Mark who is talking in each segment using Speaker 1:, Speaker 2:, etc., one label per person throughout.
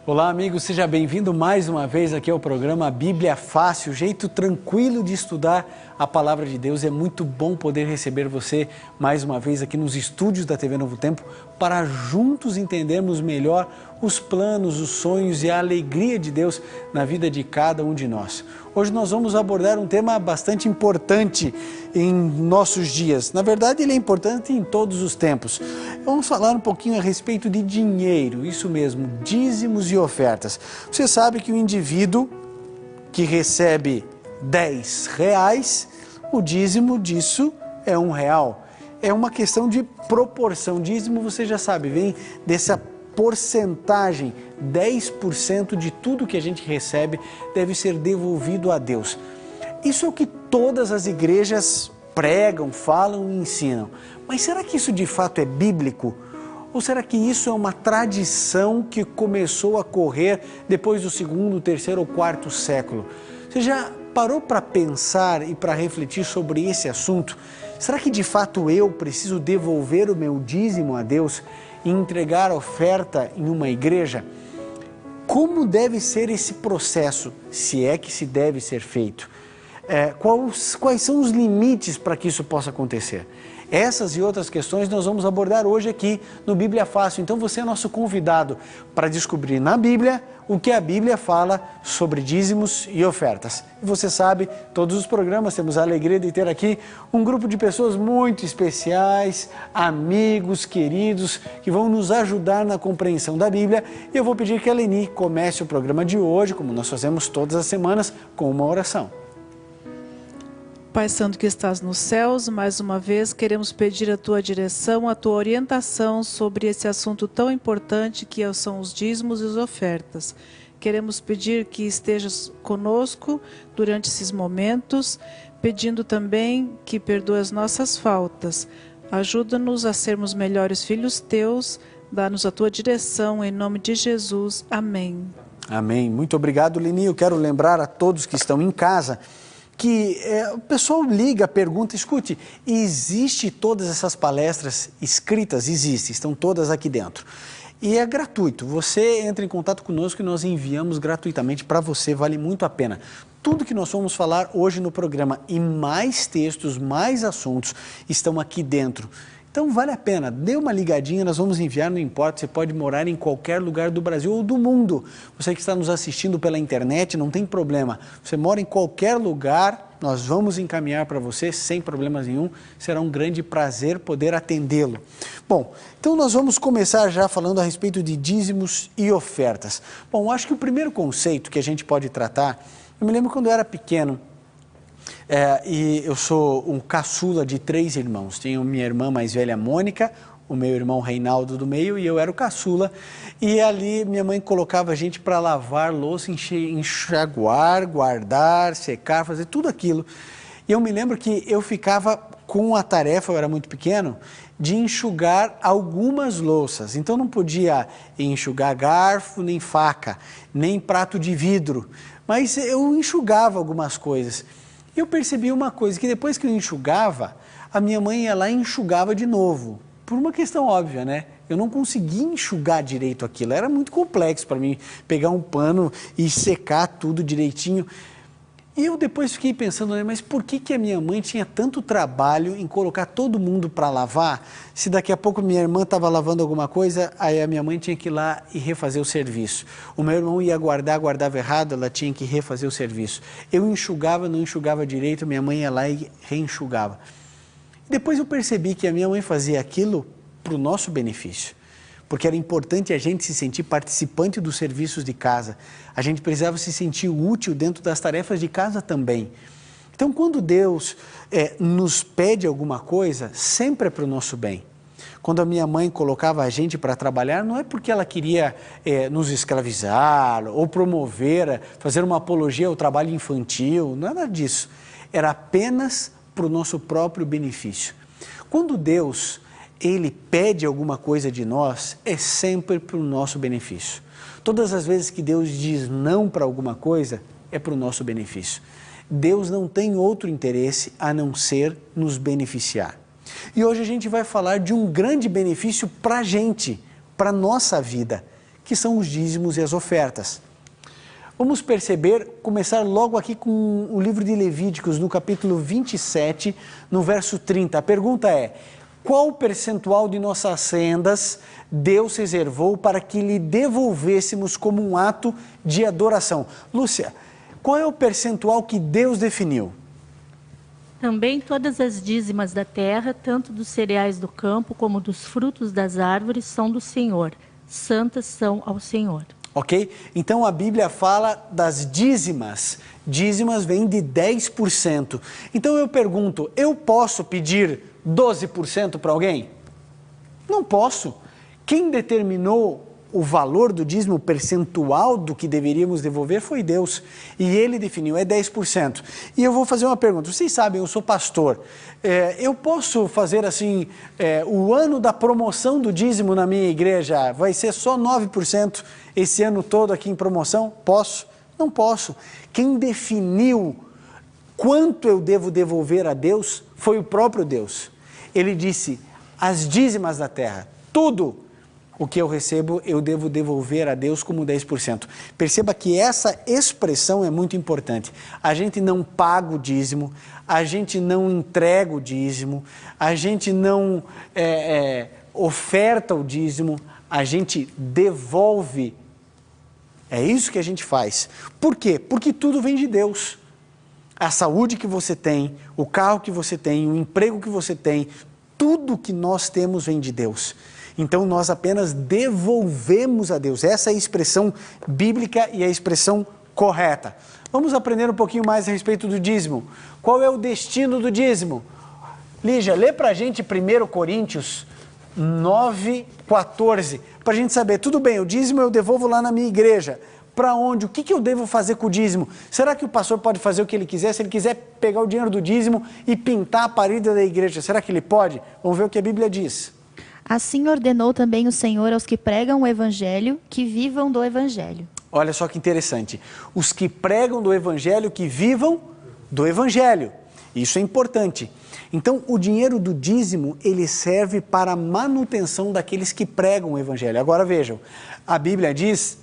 Speaker 1: Olá, amigo, seja bem-vindo mais uma vez aqui ao programa Bíblia Fácil, jeito tranquilo de estudar a Palavra de Deus. É muito bom poder receber você mais uma vez aqui nos estúdios da TV Novo Tempo para juntos entendermos melhor os planos, os sonhos e a alegria de Deus na vida de cada um de nós. Hoje nós vamos abordar um tema bastante importante em nossos dias. Na verdade, ele é importante em todos os tempos. Vamos falar um pouquinho a respeito de dinheiro, isso mesmo, dízimos e ofertas. Você sabe que o indivíduo que recebe R$10, o dízimo disso é R$1. É uma questão de proporção. Dízimo, você já sabe, vem dessa porcentagem, 10% de tudo que a gente recebe deve ser devolvido a Deus. Isso é o que todas as igrejas pregam, falam e ensinam. Mas será que isso de fato é bíblico? Ou será que isso é uma tradição que começou a correr depois do segundo, terceiro ou quarto século? Você já parou para pensar e para refletir sobre esse assunto? Será que de fato eu preciso devolver o meu dízimo a Deus e entregar oferta em uma igreja? Como deve ser esse processo, se é que se deve ser feito? Quais são os limites para que isso possa acontecer? Essas e outras questões nós vamos abordar hoje aqui no Bíblia Fácil. Então você é nosso convidado para descobrir na Bíblia o que a Bíblia fala sobre dízimos e ofertas. E você sabe, todos os programas temos a alegria de ter aqui um grupo de pessoas muito especiais, amigos, queridos, que vão nos ajudar na compreensão da Bíblia. E eu vou pedir que a Leni comece o programa de hoje, como nós fazemos todas as semanas, com uma oração.
Speaker 2: Pai Santo que estás nos céus, mais uma vez queremos pedir a tua direção, a tua orientação sobre esse assunto tão importante que são os dízimos e as ofertas. Queremos pedir que estejas conosco durante esses momentos, pedindo também que perdoe as nossas faltas. Ajuda-nos a sermos melhores filhos teus, dá-nos a tua direção, em nome de Jesus. Amém.
Speaker 1: Amém. Muito obrigado, Leni. Eu quero lembrar a todos que estão em casa que o pessoal liga, pergunta, escute, existe todas essas palestras escritas? Existem, estão todas aqui dentro. E é gratuito, você entra em contato conosco e nós enviamos gratuitamente para você, vale muito a pena. Tudo que nós vamos falar hoje no programa e mais textos, mais assuntos estão aqui dentro. Então vale a pena, dê uma ligadinha, nós vamos enviar, não importa, você pode morar em qualquer lugar do Brasil ou do mundo. Você que está nos assistindo pela internet, não tem problema. Você mora em qualquer lugar, nós vamos encaminhar para você sem problemas nenhum. Será um grande prazer poder atendê-lo. Bom, então nós vamos começar já falando a respeito de dízimos e ofertas. Bom, acho que o primeiro conceito que a gente pode tratar, eu me lembro quando eu era pequeno, e eu sou um caçula de 3 irmãos. Tenho minha irmã mais velha, Mônica, o meu irmão Reinaldo do meio e eu era o caçula. E ali minha mãe colocava a gente para lavar louça, enxaguar, guardar, secar, fazer tudo aquilo. E eu me lembro que eu ficava com a tarefa, eu era muito pequeno, de enxugar algumas louças. Então não podia enxugar garfo, nem faca, nem prato de vidro. Mas eu enxugava algumas coisas. Eu percebi uma coisa, que depois que eu enxugava, a minha mãe ia lá e enxugava de novo. Por uma questão óbvia, né? Eu não conseguia enxugar direito aquilo, era muito complexo para mim pegar um pano e secar tudo direitinho. E eu depois fiquei pensando, né, mas por que a minha mãe tinha tanto trabalho em colocar todo mundo para lavar, se daqui a pouco minha irmã estava lavando alguma coisa, aí a minha mãe tinha que ir lá e refazer o serviço. O meu irmão ia guardava errado, ela tinha que refazer o serviço. Eu enxugava, não enxugava direito, minha mãe ia lá e reenxugava. Depois eu percebi que a minha mãe fazia aquilo para o nosso benefício. Porque era importante a gente se sentir participante dos serviços de casa. A gente precisava se sentir útil dentro das tarefas de casa também. Então, quando Deus nos pede alguma coisa, sempre é para o nosso bem. Quando a minha mãe colocava a gente para trabalhar, não é porque ela queria nos escravizar ou promover, fazer uma apologia ao trabalho infantil, nada disso. Era apenas para o nosso próprio benefício. Quando Deus Ele pede alguma coisa de nós, é sempre para o nosso benefício. Todas as vezes que Deus diz não para alguma coisa, é para o nosso benefício. Deus não tem outro interesse a não ser nos beneficiar. E hoje a gente vai falar de um grande benefício para a gente, para a nossa vida, que são os dízimos e as ofertas. Vamos começar logo aqui com o livro de Levíticos, no capítulo 27, no verso 30. A pergunta é: qual percentual de nossas rendas Deus reservou para que lhe devolvêssemos como um ato de adoração? Lúcia, qual é o percentual que Deus definiu?
Speaker 3: Também todas as dízimas da terra, tanto dos cereais do campo como dos frutos das árvores, são do Senhor. Santas são ao Senhor.
Speaker 1: Ok? Então a Bíblia fala das dízimas. Dízimas vêm de 10%. Então eu pergunto, eu posso pedir 12% para alguém? Não posso. Quem determinou o valor do dízimo, o percentual do que deveríamos devolver, foi Deus. E Ele definiu, é 10%. E eu vou fazer uma pergunta. Vocês sabem, eu sou pastor. Eu posso fazer assim, o ano da promoção do dízimo na minha igreja vai ser só 9% esse ano todo aqui em promoção? Posso? Não posso. Quem definiu quanto eu devo devolver a Deus foi o próprio Deus. Ele disse, as dízimas da terra, tudo o que eu recebo, eu devo devolver a Deus como 10%. Perceba que essa expressão é muito importante. A gente não paga o dízimo, a gente não entrega o dízimo, a gente não oferta o dízimo, a gente devolve. É isso que a gente faz. Por quê? Porque tudo vem de Deus. A saúde que você tem, o carro que você tem, o emprego que você tem, tudo que nós temos vem de Deus. Então nós apenas devolvemos a Deus. Essa é a expressão bíblica e a expressão correta. Vamos aprender um pouquinho mais a respeito do dízimo. Qual é o destino do dízimo? Lígia, lê para a gente 1 Coríntios 9:14, para a gente saber, tudo bem, o dízimo eu devolvo lá na minha igreja. Para onde? O que eu devo fazer com o dízimo? Será que o pastor pode fazer o que ele quiser? Se ele quiser pegar o dinheiro do dízimo e pintar a parede da igreja, será que ele pode? Vamos ver o que a Bíblia diz.
Speaker 4: Assim ordenou também o Senhor aos que pregam o Evangelho, que vivam do Evangelho.
Speaker 1: Olha só que interessante. Os que pregam do Evangelho, que vivam do Evangelho. Isso é importante. Então, o dinheiro do dízimo, ele serve para a manutenção daqueles que pregam o Evangelho. Agora vejam, a Bíblia diz,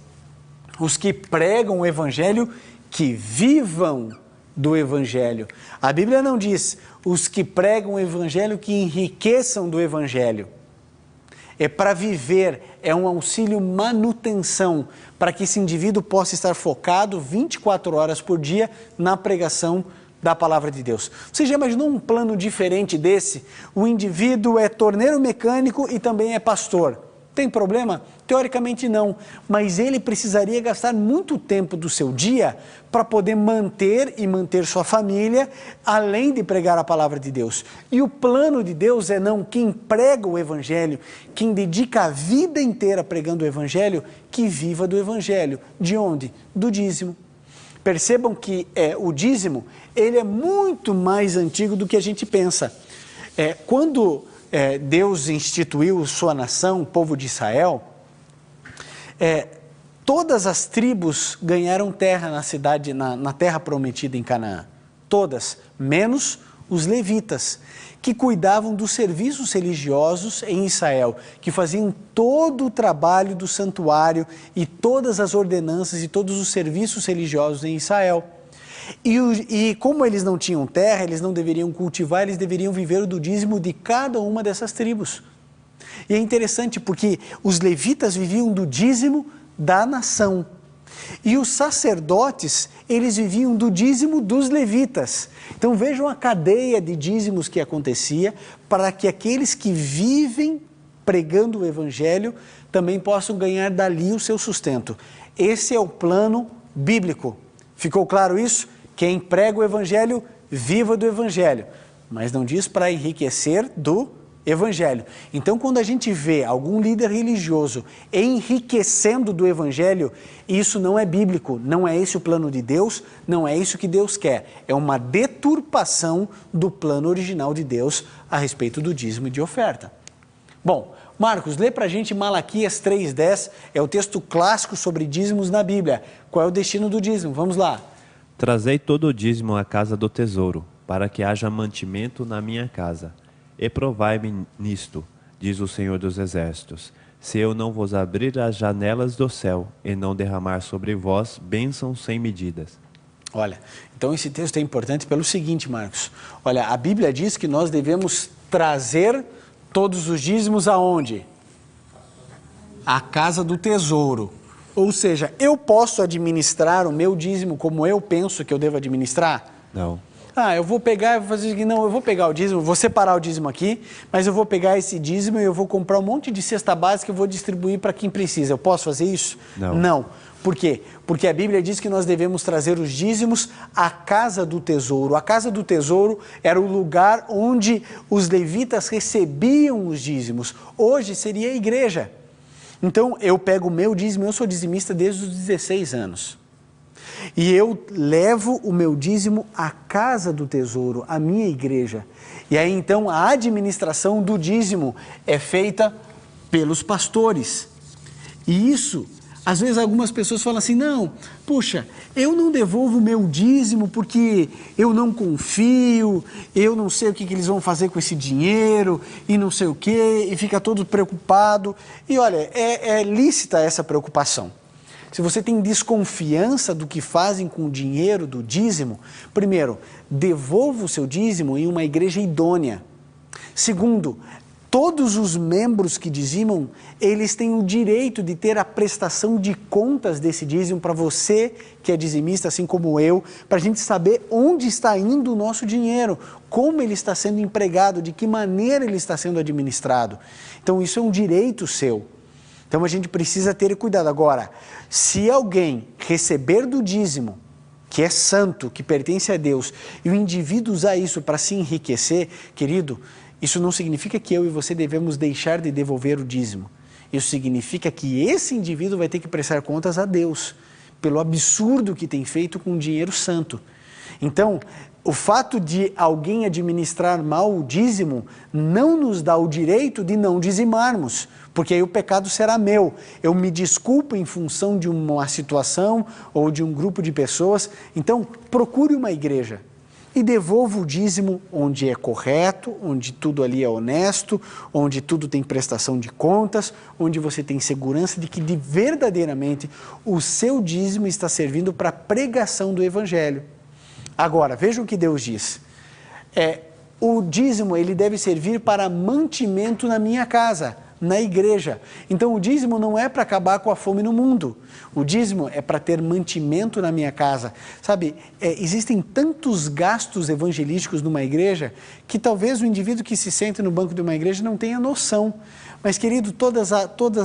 Speaker 1: os que pregam o Evangelho, que vivam do Evangelho. A Bíblia não diz, os que pregam o Evangelho, que enriqueçam do Evangelho. É para viver, é um auxílio manutenção, para que esse indivíduo possa estar focado 24 horas por dia na pregação da palavra de Deus. Você já imaginou um plano diferente desse? O indivíduo é torneiro mecânico e também é pastor. Tem problema? Teoricamente não, mas ele precisaria gastar muito tempo do seu dia para poder manter sua família, além de pregar a palavra de Deus. E o plano de Deus é não, quem prega o Evangelho, quem dedica a vida inteira pregando o Evangelho, que viva do Evangelho. De onde? Do dízimo. Percebam que o dízimo, ele é muito mais antigo do que a gente pensa. Quando Deus instituiu sua nação, o povo de Israel, todas as tribos ganharam terra na cidade, na terra prometida em Canaã. Todas, menos os levitas, que cuidavam dos serviços religiosos em Israel, que faziam todo o trabalho do santuário e todas as ordenanças e todos os serviços religiosos em Israel. E como eles não tinham terra, eles não deveriam cultivar, eles deveriam viver do dízimo de cada uma dessas tribos. E é interessante porque os levitas viviam do dízimo da nação. E os sacerdotes, eles viviam do dízimo dos levitas. Então vejam a cadeia de dízimos que acontecia para que aqueles que vivem pregando o Evangelho também possam ganhar dali o seu sustento. Esse é o plano bíblico. Ficou claro isso? Quem prega o Evangelho, viva do Evangelho. Mas não diz para enriquecer do Evangelho. Então, quando a gente vê algum líder religioso enriquecendo do Evangelho, isso não é bíblico, não é esse o plano de Deus, não é isso que Deus quer. É uma deturpação do plano original de Deus a respeito do dízimo e de oferta. Bom, Marcos, lê para a gente Malaquias 3:10, é o texto clássico sobre dízimos na Bíblia. Qual é o destino do dízimo? Vamos lá.
Speaker 5: Trazei todo o dízimo à casa do tesouro, para que haja mantimento na minha casa. E provai-me nisto, diz o Senhor dos Exércitos, se eu não vos abrir as janelas do céu e não derramar sobre vós bênçãos sem medidas.
Speaker 1: Olha, então esse texto é importante pelo seguinte, Marcos. Olha, a Bíblia diz que nós devemos trazer todos os dízimos aonde? À casa do tesouro. Ou seja, eu posso administrar o meu dízimo como eu penso que eu devo administrar?
Speaker 5: Não.
Speaker 1: Eu vou pegar e vou fazer o seguinte, não, eu vou pegar o dízimo, vou separar o dízimo aqui, mas eu vou pegar esse dízimo e eu vou comprar um monte de cesta básica e vou distribuir para quem precisa. Eu posso fazer isso?
Speaker 5: Não.
Speaker 1: Não. Por quê? Porque a Bíblia diz que nós devemos trazer os dízimos à casa do tesouro. A casa do tesouro era o lugar onde os levitas recebiam os dízimos. Hoje seria a igreja. Então, eu pego o meu dízimo, eu sou dizimista desde os 16 anos. E eu levo o meu dízimo à casa do tesouro, à minha igreja. E aí, então, a administração do dízimo é feita pelos pastores. E isso, às vezes algumas pessoas falam assim, não, puxa, eu não devolvo o meu dízimo porque eu não confio, eu não sei o que eles vão fazer com esse dinheiro e não sei o quê, e fica todo preocupado. E olha, é lícita essa preocupação. Se você tem desconfiança do que fazem com o dinheiro do dízimo, primeiro, devolva o seu dízimo em uma igreja idônea. Segundo, todos os membros que dizimam, eles têm o direito de ter a prestação de contas desse dízimo para você que é dizimista, assim como eu, para a gente saber onde está indo o nosso dinheiro, como ele está sendo empregado, de que maneira ele está sendo administrado. Então isso é um direito seu. Então a gente precisa ter cuidado. Agora, se alguém receber do dízimo, que é santo, que pertence a Deus, e o indivíduo usar isso para se enriquecer, querido, isso não significa que eu e você devemos deixar de devolver o dízimo. Isso significa que esse indivíduo vai ter que prestar contas a Deus, pelo absurdo que tem feito com o dinheiro santo. Então, o fato de alguém administrar mal o dízimo não nos dá o direito de não dizimarmos, porque aí o pecado será meu. Eu me desculpo em função de uma situação ou de um grupo de pessoas. Então, procure uma igreja e devolva o dízimo onde é correto, onde tudo ali é honesto, onde tudo tem prestação de contas, onde você tem segurança de que verdadeiramente o seu dízimo está servindo para a pregação do Evangelho. Agora, vejam o que Deus diz. O dízimo ele deve servir para mantimento na minha casa, na igreja. Então o dízimo não é para acabar com a fome no mundo. O dízimo é para ter mantimento na minha casa. Sabe, existem tantos gastos evangelísticos numa igreja que talvez o indivíduo que se sente no banco de uma igreja não tenha noção. Mas, querido, todas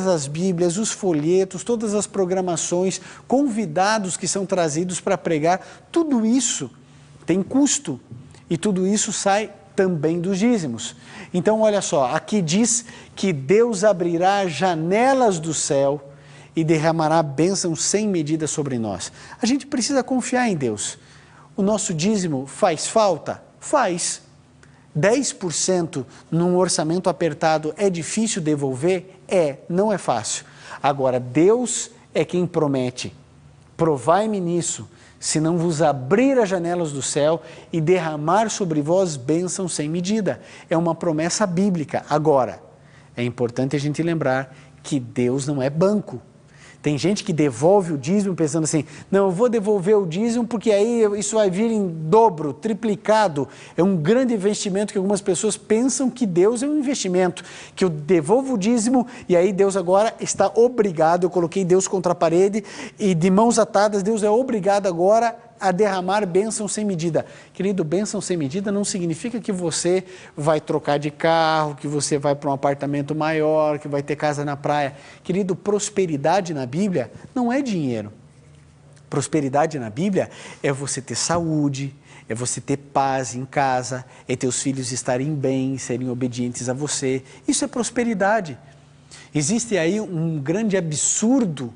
Speaker 1: as Bíblias, os folhetos, todas as programações, convidados que são trazidos para pregar, tudo isso tem custo e tudo isso sai também dos dízimos. Então, olha só, aqui diz que Deus abrirá janelas do céu e derramará bênçãos sem medida sobre nós. A gente precisa confiar em Deus. O nosso dízimo faz falta? Faz. 10% num orçamento apertado é difícil devolver? Não é fácil. Agora, Deus é quem promete. Provai-me nisso, se não vos abrir as janelas do céu e derramar sobre vós bênçãos sem medida. É uma promessa bíblica. Agora, é importante a gente lembrar que Deus não é banco. Tem gente que devolve o dízimo pensando assim, não, eu vou devolver o dízimo porque aí isso vai vir em dobro, triplicado. É um grande investimento que algumas pessoas pensam que Deus é um investimento, que eu devolvo o dízimo e aí Deus agora está obrigado, eu coloquei Deus contra a parede e de mãos atadas, Deus é obrigado agora a derramar bênção sem medida. Querido, bênção sem medida não significa que você vai trocar de carro, que você vai para um apartamento maior, que vai ter casa na praia. Querido, prosperidade na Bíblia não é dinheiro. Prosperidade na Bíblia é você ter saúde, é você ter paz em casa, é teus filhos estarem bem, serem obedientes a você. Isso é prosperidade. Existe aí um grande absurdo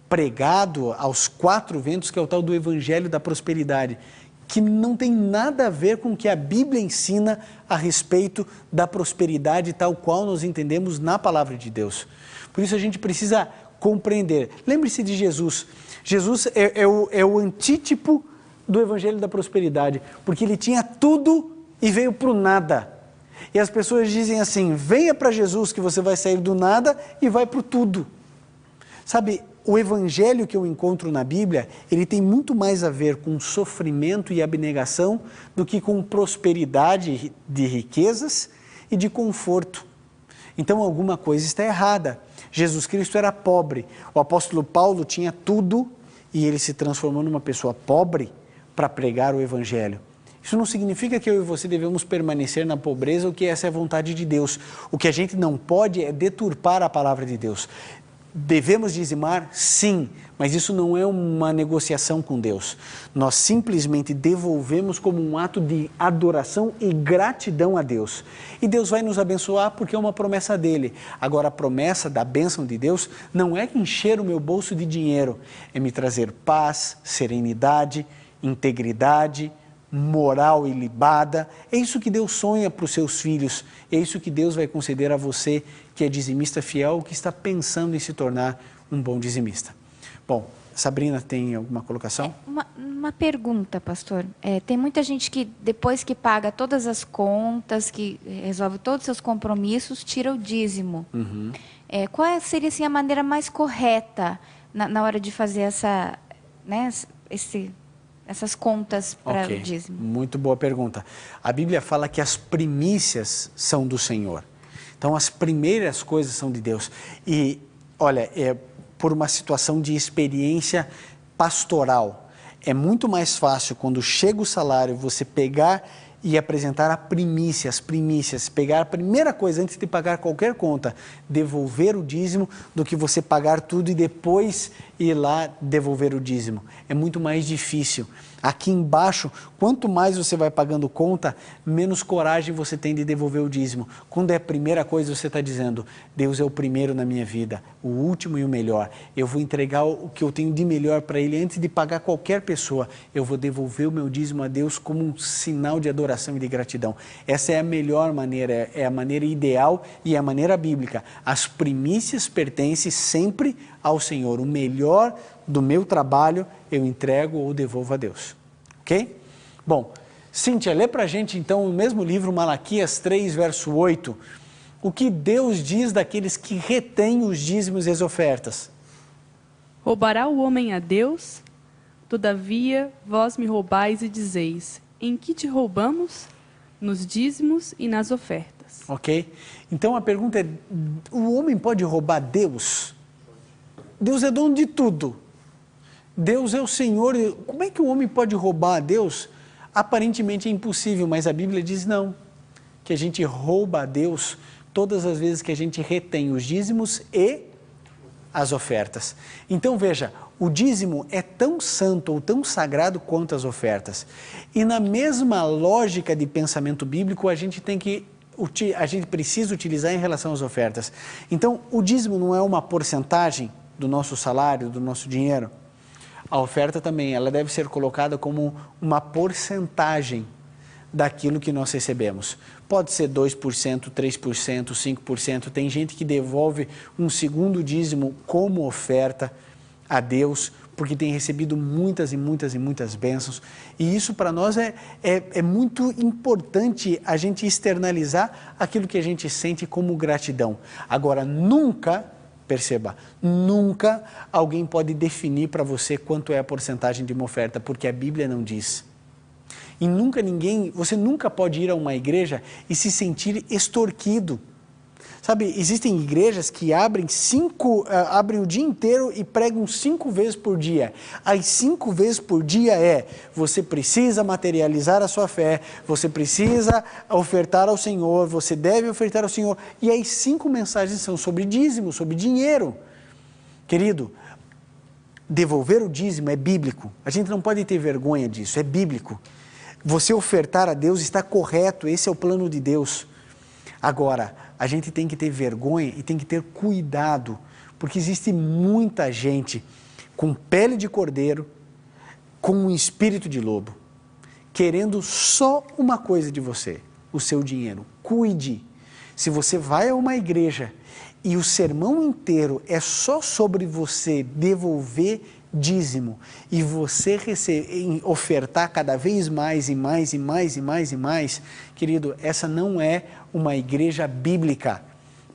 Speaker 1: pregado aos quatro ventos, que é o tal do Evangelho da Prosperidade, que não tem nada a ver com o que a Bíblia ensina a respeito da prosperidade tal qual nós entendemos na Palavra de Deus. Por isso a gente precisa compreender. Lembre-se de Jesus. Jesus é o antítipo do Evangelho da Prosperidade, porque ele tinha tudo e veio para o nada. E as pessoas dizem assim, venha para Jesus que você vai sair do nada e vai para o tudo. Sabe, o evangelho que eu encontro na Bíblia, ele tem muito mais a ver com sofrimento e abnegação do que com prosperidade de riquezas e de conforto. Então alguma coisa está errada. Jesus Cristo era pobre, o apóstolo Paulo tinha tudo e ele se transformou numa pessoa pobre para pregar o evangelho. Isso não significa que eu e você devemos permanecer na pobreza ou que essa é a vontade de Deus. O que a gente não pode é deturpar a palavra de Deus. Devemos dizimar? Sim, mas isso não é uma negociação com Deus. Nós simplesmente devolvemos como um ato de adoração e gratidão a Deus. E Deus vai nos abençoar porque é uma promessa dele. Agora, a promessa da bênção de Deus não é encher o meu bolso de dinheiro, é me trazer paz, serenidade, integridade, moral ilibada. É isso que Deus sonha para os seus filhos, é isso que Deus vai conceder a você que é dizimista fiel, que está pensando em se tornar um bom dizimista. Bom, Sabrina, tem alguma colocação?
Speaker 4: Uma pergunta, pastor. Tem muita gente que depois que paga todas as contas, que resolve todos os seus compromissos, tira o dízimo.
Speaker 1: Uhum.
Speaker 4: Qual seria assim, a maneira mais correta na hora de fazer essas contas para o dízimo?
Speaker 1: Muito boa pergunta. A Bíblia fala que as primícias são do Senhor. Então, as primeiras coisas são de Deus. E, olha, por uma situação de experiência pastoral, é muito mais fácil quando chega o salário você pegar e apresentar as primícias, pegar a primeira coisa antes de pagar qualquer conta, devolver o dízimo, do que você pagar tudo e depois ir lá devolver o dízimo. É muito mais difícil. Aqui embaixo, quanto mais você vai pagando conta, menos coragem você tem de devolver o dízimo. Quando é a primeira coisa, você está dizendo, Deus é o primeiro na minha vida, o último e o melhor. Eu vou entregar o que eu tenho de melhor para Ele antes de pagar qualquer pessoa. Eu vou devolver o meu dízimo a Deus como um sinal de adoração e de gratidão. Essa é a melhor maneira, é a maneira ideal e é a maneira bíblica. As primícias pertencem sempre ao Senhor. O melhor do meu trabalho eu entrego ou devolvo a Deus. Ok? Bom, Cíntia, lê para a gente então o mesmo livro, Malaquias 3, verso 8. O que Deus diz daqueles que retêm os dízimos e as ofertas?
Speaker 6: Roubará o homem a Deus? Todavia, vós me roubais e dizeis, em que te roubamos? Nos dízimos e nas ofertas.
Speaker 1: Ok? Então a pergunta é, o homem pode roubar Deus? Deus é dono de tudo. Deus é o Senhor. Como é que o homem pode roubar a Deus? Aparentemente é impossível, mas a Bíblia diz não. Que a gente rouba a Deus todas as vezes que a gente retém os dízimos e as ofertas. Então veja, o dízimo é tão santo ou tão sagrado quanto as ofertas. E na mesma lógica de pensamento bíblico, a gente precisa utilizar em relação às ofertas. Então, o dízimo não é uma porcentagem do nosso salário, do nosso dinheiro. A oferta também, ela deve ser colocada como uma porcentagem daquilo que nós recebemos. Pode ser 2%, 3%, 5%. Tem gente que devolve um segundo dízimo como oferta a Deus, porque tem recebido muitas e muitas e muitas bênçãos. E isso para nós é muito importante a gente externalizar aquilo que a gente sente como gratidão. Agora, nunca... Perceba, nunca alguém pode definir para você quanto é a porcentagem de uma oferta, porque a Bíblia não diz. E você nunca pode ir a uma igreja e se sentir extorquido. Sabe, existem igrejas que abrem o dia inteiro e pregam 5 vezes por dia. As 5 vezes por dia você precisa materializar a sua fé, você precisa ofertar ao Senhor, você deve ofertar ao Senhor. E as 5 mensagens são sobre dízimo, sobre dinheiro. Querido, devolver o dízimo é bíblico. A gente não pode ter vergonha disso, é bíblico. Você ofertar a Deus está correto, esse é o plano de Deus. Agora, a gente tem que ter vergonha e tem que ter cuidado, porque existe muita gente com pele de cordeiro, com um espírito de lobo, querendo só uma coisa de você, o seu dinheiro. Cuide. Se você vai a uma igreja e o sermão inteiro é só sobre você devolver dízimo e você ofertar cada vez mais e mais e mais e mais e mais, querido, essa não é uma igreja bíblica,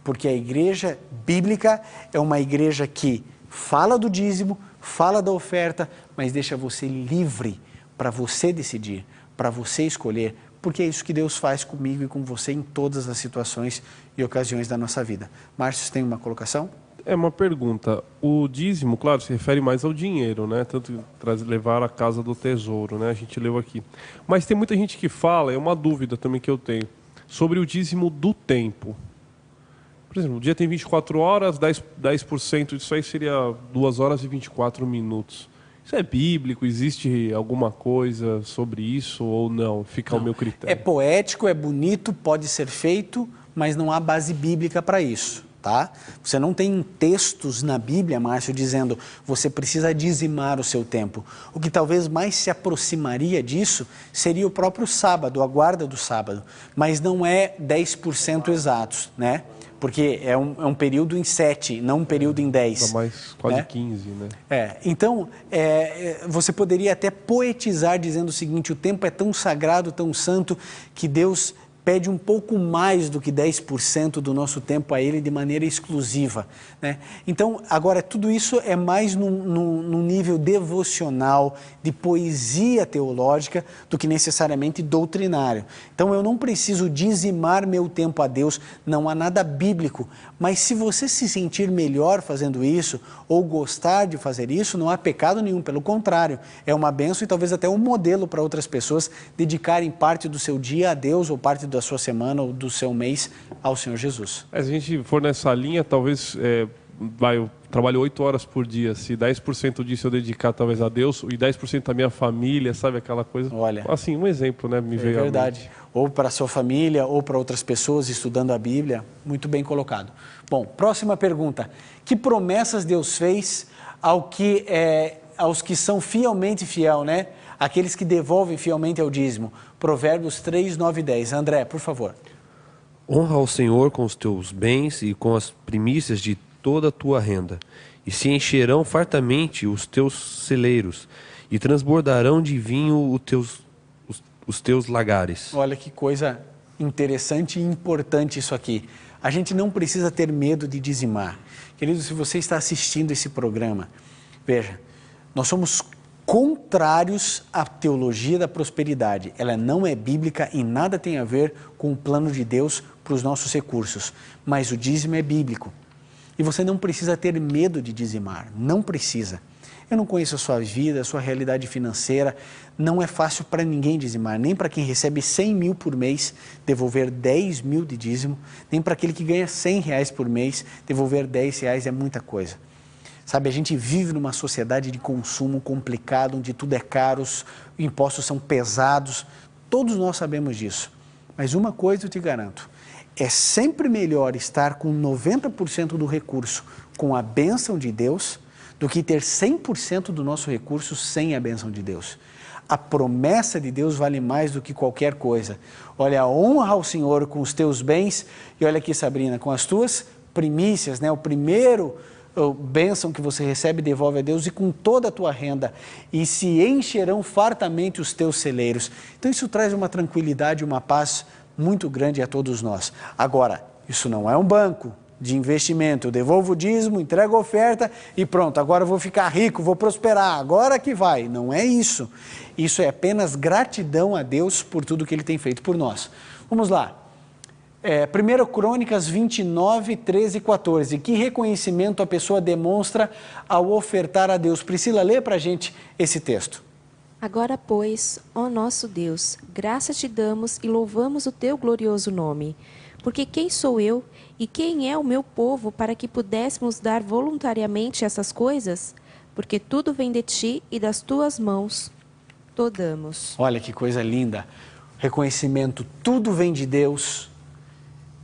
Speaker 1: porque a igreja bíblica é uma igreja que fala do dízimo, fala da oferta, mas deixa você livre para você decidir, para você escolher, porque é isso que Deus faz comigo e com você em todas as situações e ocasiões da nossa vida. Márcio, você tem uma colocação?
Speaker 7: É uma pergunta. O dízimo, claro, se refere mais ao dinheiro, né? Tanto levar a casa do tesouro, né? A gente leu aqui. Mas tem muita gente que fala, é uma dúvida também que eu tenho, sobre o dízimo do tempo. Por exemplo, o dia tem 24 horas, 10% disso aí seria 2 horas e 24 minutos. Isso é bíblico? Existe alguma coisa sobre isso ou não? Fica ao meu critério.
Speaker 1: É poético, é bonito, pode ser feito, mas não há base bíblica para isso. Tá? Você não tem textos na Bíblia, Márcio, dizendo você precisa dizimar o seu tempo. O que talvez mais se aproximaria disso seria o próprio sábado, a guarda do sábado, mas não é 10% exatos, né? Porque é um período em 7, não um período em 10.
Speaker 7: Mais quase 15, né?
Speaker 1: Então, você poderia até poetizar dizendo o seguinte: o tempo é tão sagrado, tão santo, que Deus pede um pouco mais do que 10% do nosso tempo a Ele de maneira exclusiva, né? Então, agora, tudo isso é mais num nível devocional, de poesia teológica, do que necessariamente doutrinário. Então, eu não preciso dizimar meu tempo a Deus, não há nada bíblico, mas se você se sentir melhor fazendo isso, ou gostar de fazer isso, não há pecado nenhum, pelo contrário, é uma bênção e talvez até um modelo para outras pessoas dedicarem parte do seu dia a Deus, ou parte da sua semana ou do seu mês ao Senhor Jesus.
Speaker 7: Se a gente for nessa linha, talvez eu trabalho 8 horas por dia, se 10% disso eu dedicar talvez a Deus e 10% à minha família, sabe, aquela coisa.
Speaker 1: Olha,
Speaker 7: assim, um exemplo, né, me veio
Speaker 1: verdade.
Speaker 7: à mente.
Speaker 1: Ou para a sua família, ou para outras pessoas estudando a Bíblia, muito bem colocado. Bom, próxima pergunta. Que promessas Deus fez aos que são fielmente fiel, né? Aqueles que devolvem fielmente ao dízimo? Provérbios 3, 9 e 10. André, por favor.
Speaker 8: Honra ao Senhor com os teus bens e com as primícias de toda a tua renda, e se encherão fartamente os teus celeiros, e transbordarão de vinho os teus lagares.
Speaker 1: Olha que coisa interessante e importante isso aqui. A gente não precisa ter medo de dizimar. Querido, se você está assistindo esse programa, veja, nós somos contrários à teologia da prosperidade. Ela não é bíblica e nada tem a ver com o plano de Deus para os nossos recursos. Mas o dízimo é bíblico. E você não precisa ter medo de dizimar. Não precisa. Eu não conheço a sua vida, a sua realidade financeira. Não é fácil para ninguém dizimar. Nem para quem recebe 100 mil por mês, devolver 10 mil de dízimo. Nem para aquele que ganha 100 reais por mês, devolver 10 reais é muita coisa. Sabe, a gente vive numa sociedade de consumo complicado, onde tudo é caro, os impostos são pesados, todos nós sabemos disso. Mas uma coisa eu te garanto, é sempre melhor estar com 90% do recurso com a bênção de Deus, do que ter 100% do nosso recurso sem a bênção de Deus. A promessa de Deus vale mais do que qualquer coisa. Olha, honra ao Senhor com os teus bens, e olha aqui, Sabrina, com as tuas primícias, né? O primeiro bênção que você recebe, devolve a Deus, e com toda a tua renda, e se encherão fartamente os teus celeiros. Então isso traz uma tranquilidade, uma paz muito grande a todos nós. Agora, isso não é um banco de investimento. Eu devolvo o dízimo, entrego a oferta e pronto, agora eu vou ficar rico, vou prosperar, agora que vai. Não é isso. Isso é apenas gratidão a Deus por tudo que Ele tem feito por nós. Vamos lá. 1 Crônicas 29, 13 e 14. Que reconhecimento a pessoa demonstra ao ofertar a Deus? Priscila, lê para a gente esse texto.
Speaker 9: Agora, pois, ó nosso Deus, graças te damos e louvamos o teu glorioso nome. Porque quem sou eu e quem é o meu povo para que pudéssemos dar voluntariamente essas coisas? Porque tudo vem de ti e das tuas mãos to damos.
Speaker 1: Olha que coisa linda. Reconhecimento, tudo vem de Deus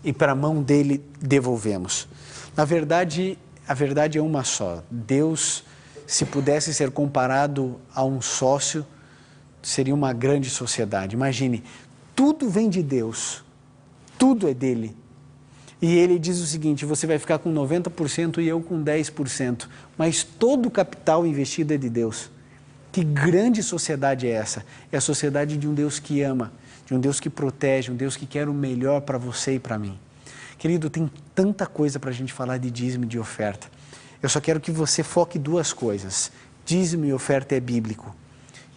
Speaker 1: e para a mão dele devolvemos. Na verdade, a verdade é uma só. Deus, se pudesse ser comparado a um sócio, seria uma grande sociedade. Imagine, tudo vem de Deus, tudo é dele. E ele diz o seguinte, você vai ficar com 90% e eu com 10%, mas todo o capital investido é de Deus. Que grande sociedade é essa? É a sociedade de um Deus que ama, de um Deus que protege, um Deus que quer o melhor para você e para mim. Querido, tem tanta coisa para a gente falar de dízimo e de oferta. Eu só quero que você foque duas coisas. Dízimo e oferta é bíblico.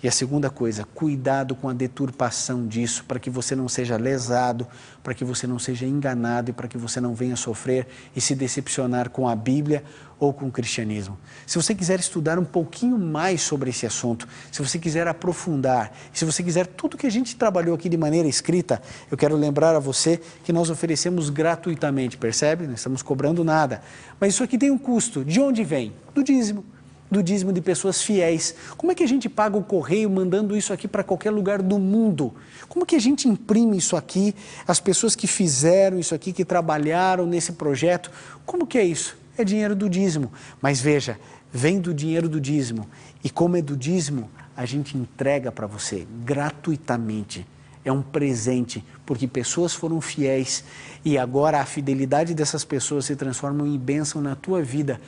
Speaker 1: E a segunda coisa, cuidado com a deturpação disso, para que você não seja lesado, para que você não seja enganado e para que você não venha sofrer e se decepcionar com a Bíblia ou com o cristianismo. Se você quiser estudar um pouquinho mais sobre esse assunto, se você quiser aprofundar, se você quiser tudo que a gente trabalhou aqui de maneira escrita, eu quero lembrar a você que nós oferecemos gratuitamente, percebe? Não estamos cobrando nada. Mas isso aqui tem um custo. De onde vem? Do dízimo. Do dízimo de pessoas fiéis. Como é que a gente paga o correio mandando isso aqui para qualquer lugar do mundo? Como que a gente imprime isso aqui? As pessoas que fizeram isso aqui, que trabalharam nesse projeto, como que é isso? É dinheiro do dízimo. Mas veja, vem do dinheiro do dízimo. E como é do dízimo, a gente entrega para você gratuitamente. É um presente, porque pessoas foram fiéis e agora a fidelidade dessas pessoas se transforma em bênção na tua vida.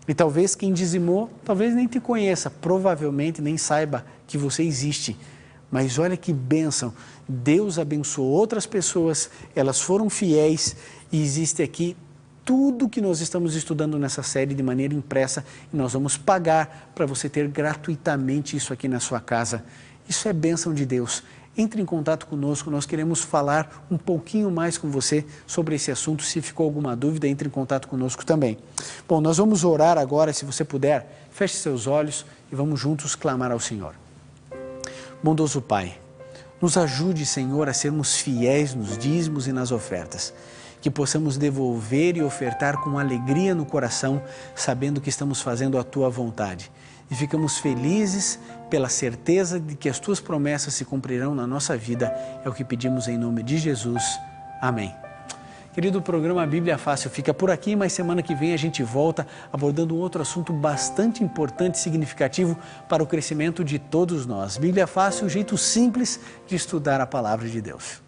Speaker 1: E talvez quem dizimou, talvez nem te conheça, provavelmente nem saiba que você existe. Mas olha que bênção, Deus abençoou outras pessoas, elas foram fiéis e existe aqui tudo que nós estamos estudando nessa série de maneira impressa e nós vamos pagar para você ter gratuitamente isso aqui na sua casa. Isso é bênção de Deus. Entre em contato conosco, nós queremos falar um pouquinho mais com você sobre esse assunto. Se ficou alguma dúvida, entre em contato conosco também. Bom, nós vamos orar agora, se você puder, feche seus olhos e vamos juntos clamar ao Senhor. Bondoso Pai, nos ajude, Senhor, a sermos fiéis nos dízimos e nas ofertas. Que possamos devolver e ofertar com alegria no coração, sabendo que estamos fazendo a Tua vontade. E ficamos felizes pela certeza de que as Tuas promessas se cumprirão na nossa vida. É o que pedimos em nome de Jesus. Amém. Querido, o programa Bíblia Fácil fica por aqui, mas semana que vem a gente volta abordando um outro assunto bastante importante e significativo para o crescimento de todos nós. Bíblia Fácil, um jeito simples de estudar a Palavra de Deus.